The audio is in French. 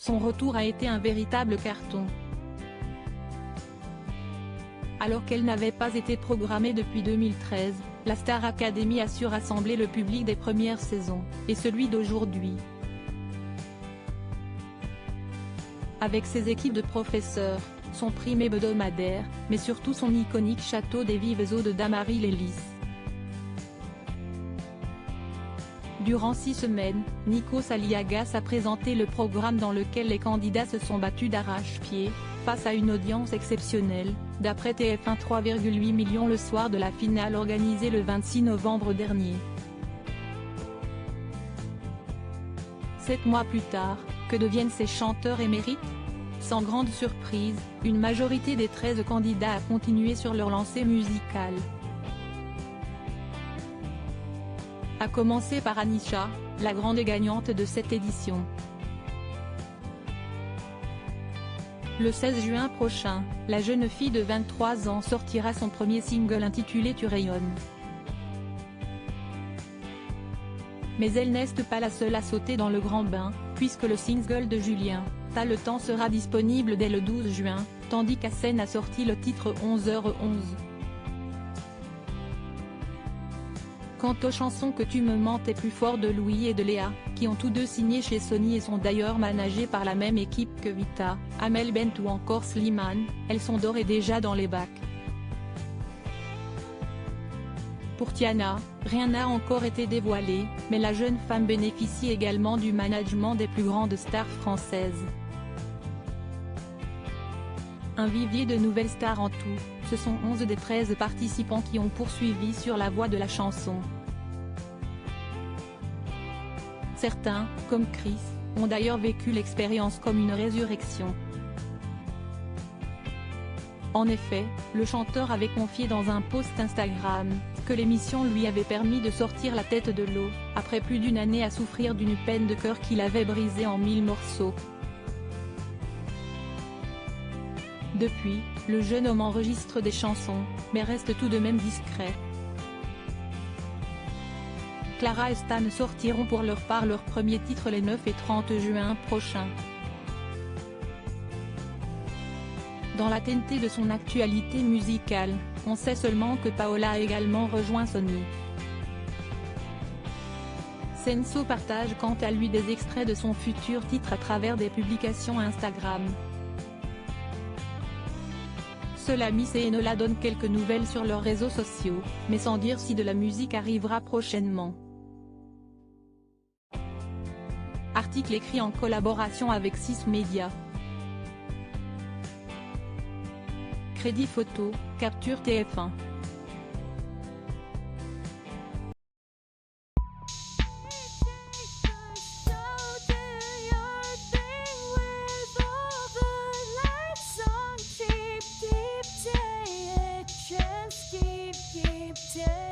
Son retour a été un véritable carton. Alors qu'elle n'avait pas été programmée depuis 2013, la Star Academy a su rassembler le public des premières saisons, et celui d'aujourd'hui. Avec ses équipes de professeurs, son prime hebdomadaire, mais surtout son iconique château des vives eaux de Damary-les-Lys. Durant 6 semaines, Nikos Aliagas a présenté le programme dans lequel les candidats se sont battus d'arrache-pied, face à une audience exceptionnelle, d'après TF1 3,8 millions le soir de la finale organisée le 26 novembre dernier. 7 mois plus tard, que deviennent ces chanteurs émérites? Sans grande surprise, une majorité des 13 candidats a continué sur leur lancée musicale. À commencer par Anisha, la grande gagnante de cette édition. Le 16 juin prochain, la jeune fille de 23 ans sortira son premier single intitulé Tu rayonnes. Mais elle n'est pas la seule à sauter dans le grand bain, puisque le single de Julien, T'as le temps sera disponible dès le 12 juin, tandis qu'Hassen a sorti le titre 11h11. Quant aux chansons Que tu me mens t'es plus fort de Louis et de Léa, qui ont tous deux signé chez Sony et sont d'ailleurs managées par la même équipe que Vita, Amel Bent ou encore Slimane, elles sont d'ores et déjà dans les bacs. Pour Tiana, rien n'a encore été dévoilé, mais la jeune femme bénéficie également du management des plus grandes stars françaises. Un vivier de nouvelles stars en tout, ce sont 11 des 13 participants qui ont poursuivi sur la voie de la chanson. Certains, comme Chris, ont d'ailleurs vécu l'expérience comme une résurrection. En effet, le chanteur avait confié dans un post Instagram, que l'émission lui avait permis de sortir la tête de l'eau, après plus d'une année à souffrir d'une peine de cœur qui l'avait brisé en 1000 morceaux. Depuis, le jeune homme enregistre des chansons, mais reste tout de même discret. Clara et Stan sortiront pour leur part leur premier titre les 9 et 30 juin prochains. Dans la TNT de son actualité musicale, on sait seulement que Paola a également rejoint Sony. Senso partage quant à lui des extraits de son futur titre à travers des publications Instagram. Seul Miss et Enola donnent quelques nouvelles sur leurs réseaux sociaux, mais sans dire si de la musique arrivera prochainement. Article écrit en collaboration avec 6 Médias. Crédit photo, capture TF1. Keep